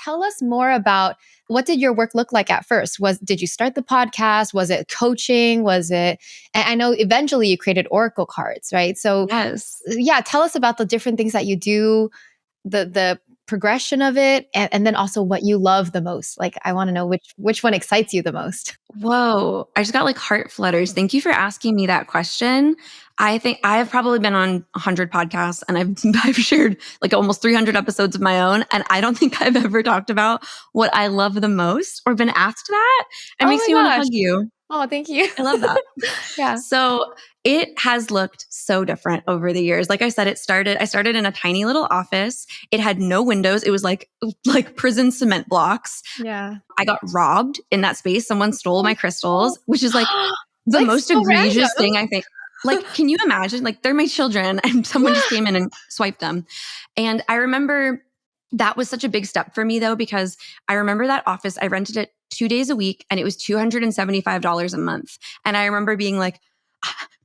tell us more about what did your work look like at first? Did you start the podcast? Was it coaching? And I know eventually you created Oracle cards, right? So yes. Yeah, tell us about the different things that you do, the progression of it, and then also what you love the most. Like, I want to know which one excites you the most. Whoa, I just got like heart flutters. Thank you for asking me that question. I think I have probably been on 100 podcasts and I've shared like almost 300 episodes of my own. And I don't think I've ever talked about what I love the most or been asked that. It Oh makes my me want to gosh. hug you. Oh, thank you. I love that. Yeah. So it has looked so different over the years. Like I said, I started in a tiny little office. It had no windows. It was like prison cement blocks. Yeah. I got robbed in that space. Someone stole my crystals, which is like the Like, most so egregious random. thing I think. Like, can you imagine? Like, they're my children and someone just came in and swiped them. And I remember that was such a big step for me though, because I remember that office, I rented it 2 days a week and it was $275 a month. And I remember being like,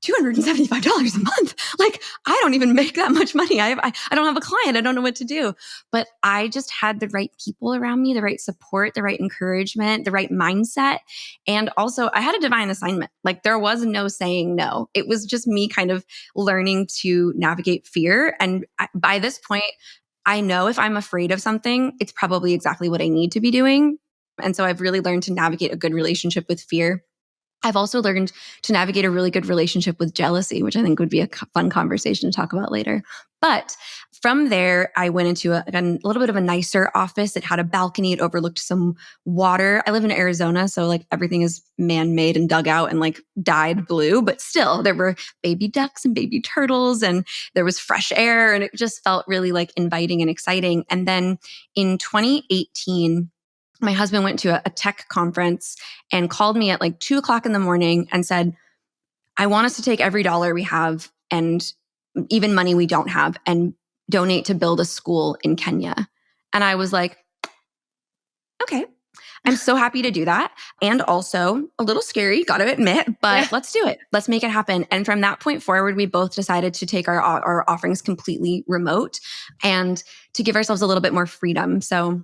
$275 a month. Like, I don't even make that much money. I don't have a client. I don't know what to do. But I just had the right people around me, the right support, the right encouragement, the right mindset. And also I had a divine assignment. Like, there was no saying no. It was just me kind of learning to navigate fear. And by this point, I know if I'm afraid of something, it's probably exactly what I need to be doing. And so I've really learned to navigate a good relationship with fear. I've also learned to navigate a really good relationship with jealousy, which I think would be a fun conversation to talk about later. But from there, I went into a little bit of a nicer office. It had a balcony. It overlooked some water. I live in Arizona, so like everything is man-made and dug out and like dyed blue. But still, there were baby ducks and baby turtles, and there was fresh air, and it just felt really like inviting and exciting. And then in 2018, my husband went to a tech conference and called me at like 2:00 in the morning and said, I want us to take every dollar we have and even money we don't have and donate to build a school in Kenya. And I was like, okay, I'm so happy to do that. And also a little scary, got to admit, but let's do it. Let's make it happen. And from that point forward, we both decided to take our offerings completely remote and to give ourselves a little bit more freedom. So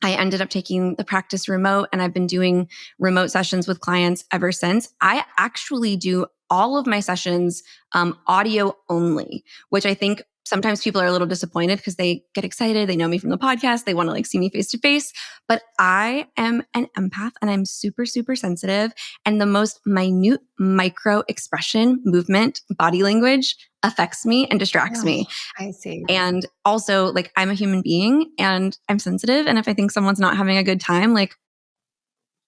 I ended up taking the practice remote, and I've been doing remote sessions with clients ever since. I actually do all of my sessions audio only, which I think sometimes people are a little disappointed because they get excited. They know me from the podcast. They want to like see me face to face, but I am an empath and I'm super, super sensitive. And the most minute micro expression, movement, body language affects me and distracts me. I see. And also, like, I'm a human being and I'm sensitive. And if I think someone's not having a good time, like,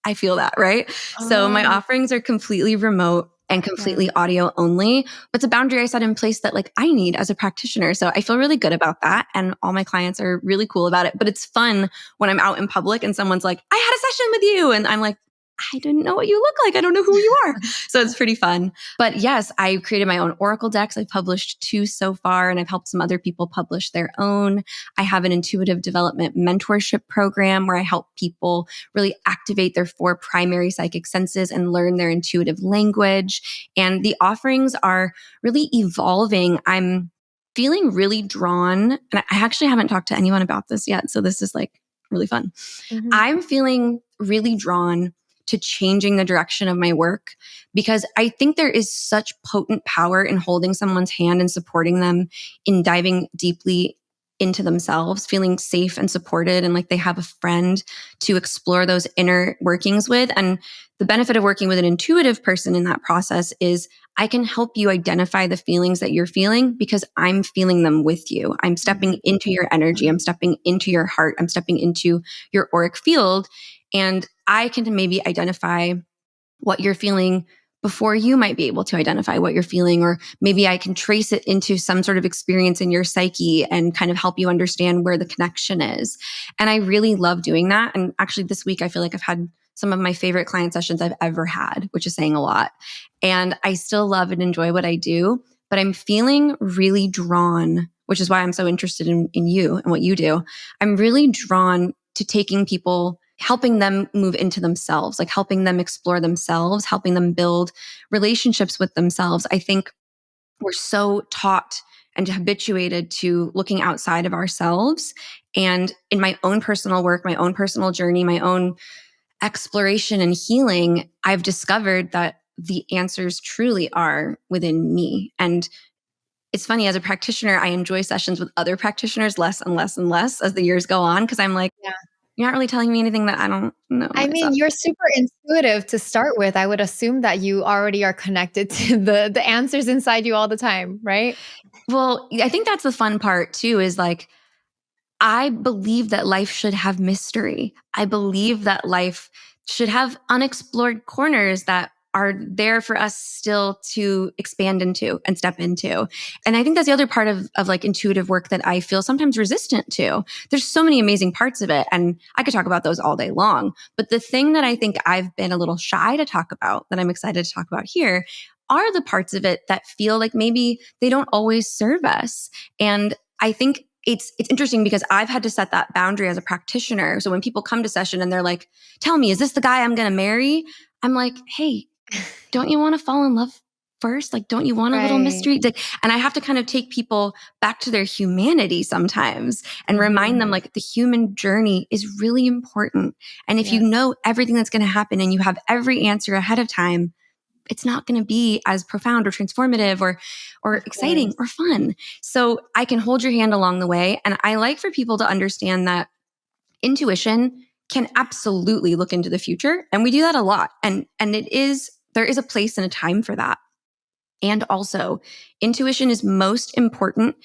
I feel that, right? So my offerings are completely remote and completely audio only. But it's a boundary I set in place that like I need as a practitioner. So I feel really good about that. And all my clients are really cool about it. But it's fun when I'm out in public and someone's like, I had a session with you. And I'm like, I didn't know what you look like. I don't know who you are. So it's pretty fun. But yes, I created my own Oracle decks. I've published 2 so far, and I've helped some other people publish their own. I have an intuitive development mentorship program where I help people really activate their 4 primary psychic senses and learn their intuitive language. And the offerings are really evolving. I'm feeling really drawn, and I actually haven't talked to anyone about this yet. So this is like really fun. Mm-hmm. I'm feeling really drawn to changing the direction of my work because I think there is such potent power in holding someone's hand and supporting them in diving deeply into themselves, feeling safe and supported and like they have a friend to explore those inner workings with. And the benefit of working with an intuitive person in that process is I can help you identify the feelings that you're feeling because I'm feeling them with you. I'm stepping into your energy. I'm stepping into your heart. I'm stepping into your auric field. And I can maybe identify what you're feeling before you might be able to identify what you're feeling, or maybe I can trace it into some sort of experience in your psyche and kind of help you understand where the connection is. And I really love doing that. And actually this week, I feel like I've had some of my favorite client sessions I've ever had, which is saying a lot. And I still love and enjoy what I do, but I'm feeling really drawn, which is why I'm so interested in you and what you do. I'm really drawn to taking people, helping them move into themselves, like helping them explore themselves, helping them build relationships with themselves. I think we're so taught and habituated to looking outside of ourselves And in my own personal work, my own personal journey, my own exploration and healing, I've discovered that the answers truly are within me. And it's funny, as a practitioner, I enjoy sessions with other practitioners less and less and less as the years go on, because I'm like, Yeah. you're not really telling me anything that I don't know I mean, myself. you're super intuitive to start with. I would assume that you already are connected to the answers inside you all the time, right? Well, I think that's the fun part too, is like, I believe that life should have mystery. I believe that life should have unexplored corners that are there for us still to expand into and step into. And I think that's the other part of like intuitive work that I feel sometimes resistant to. There's so many amazing parts of it, and I could talk about those all day long. But the thing that I think I've been a little shy to talk about, that I'm excited to talk about here, are the parts of it that feel like maybe they don't always serve us. And I think it's interesting because I've had to set that boundary as a practitioner. So when people come to session and they're like, tell me, is this the guy I'm going to marry? I'm like, hey, don't you want to fall in love first? Like, don't you want a little Right. mystery? Like, and I have to kind of take people back to their humanity sometimes and remind them like the human journey is really important. And if you Yes. know everything that's going to happen and you have every answer ahead of time, it's not going to be as profound or transformative or Of exciting course. or fun. So I can hold your hand along the way. And I like for people to understand that intuition can absolutely look into the future. And we do that a lot. And there is a place and a time for that. And also, intuition is most important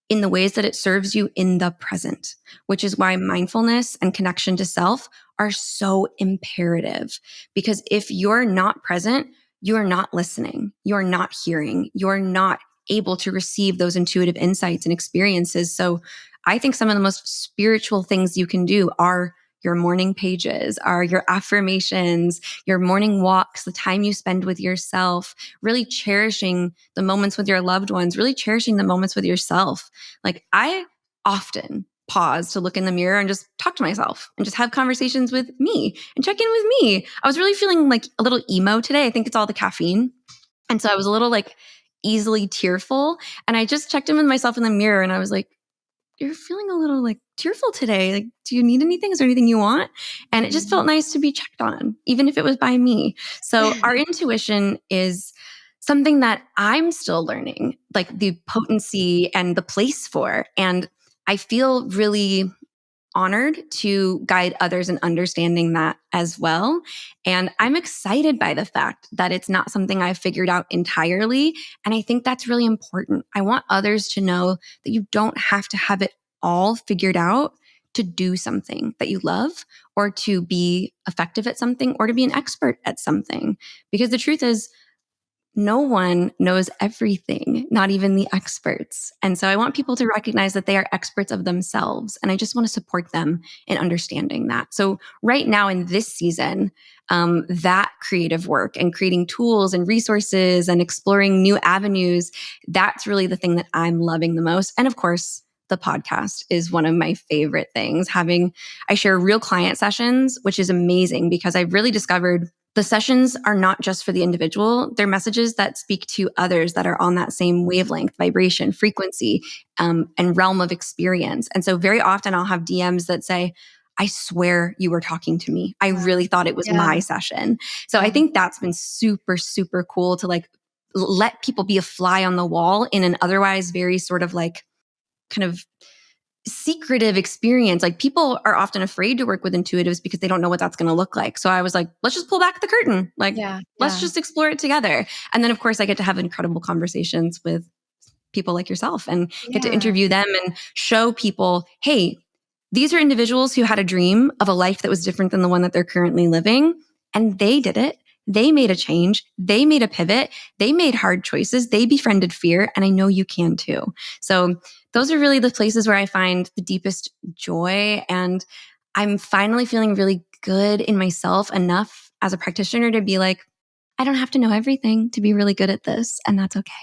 in the ways that it serves you in the present, which is why mindfulness and connection to self are so imperative. Because if you're not present, you're not listening, you're not hearing, you're not able to receive those intuitive insights and experiences. So I think some of the most spiritual things you can do are your morning pages, are your affirmations, your morning walks, the time you spend with yourself, really cherishing the moments with your loved ones, really cherishing the moments with yourself. Like, I often pause to look in the mirror and just talk to myself and just have conversations with me and check in with me. I was really feeling like a little emo today. I think it's all the caffeine. And so I was a little like easily tearful. And I just checked in with myself in the mirror and I was like, you're feeling a little like tearful today. Like, do you need anything? Is there anything you want? And it just felt nice to be checked on, even if it was by me. So our intuition is something that I'm still learning, like the potency and the place for. And I feel really honored to guide others in understanding that as well. And I'm excited by the fact that it's not something I've figured out entirely. And I think that's really important. I want others to know that you don't have to have it all figured out to do something that you love or to be effective at something or to be an expert at something. Because the truth is, no one knows everything, not even the experts. And so I want people to recognize that they are experts of themselves. And I just want to support them in understanding that. So right now in this season, that creative work and creating tools and resources and exploring new avenues, that's really the thing that I'm loving the most. And of course, the podcast is one of my favorite things. I share real client sessions, which is amazing because I've really discovered the sessions are not just for the individual. They're messages that speak to others that are on that same wavelength, vibration, frequency, and realm of experience. And so very often I'll have DMs that say, I swear you were talking to me. I really thought it was Yeah. my session. So I Yeah. think that's been super, super cool to like let people be a fly on the wall in an otherwise very sort of like kind of secretive experience. Like, people are often afraid to work with intuitives because they don't know what that's going to look like. So I was like, let's just pull back the curtain. Like, Yeah. let's Yeah. just explore it together. And then of course I get to have incredible conversations with people like yourself and get to Yeah. interview them and show people, hey, these are individuals who had a dream of a life that was different than the one that they're currently living. And they did it. They made a change. They made a pivot. They made hard choices. They befriended fear. And I know you can too. So those are really the places where I find the deepest joy. And I'm finally feeling really good in myself enough as a practitioner to be like, I don't have to know everything to be really good at this. And that's okay.